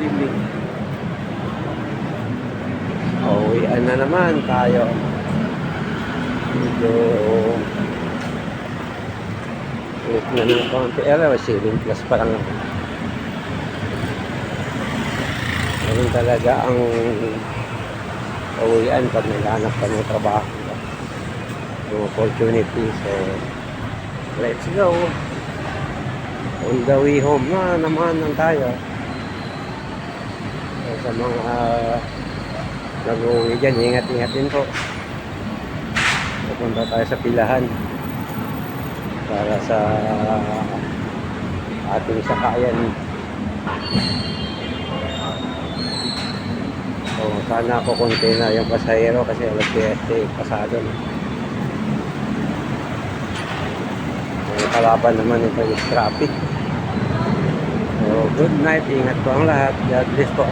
shipping. Uwian na naman tayo. Medyo ulit na ng konti. 7 plus pa lang ako. Ganun talaga ang uwian pag naghanap ka ng trabaho. Yung opportunity. So, let's go. On the way home na naman lang tayo. So, sa mga nag-uwi dyan, ingat-ingat din po. Pupunta tayo sa pilahan para sa ating sakayan. So, sana ako konti na yung pasahero kasi alas 7 pasado na. Kalaban naman ito yung traffic. So, good night. Ingat po ang lahat. God bless po.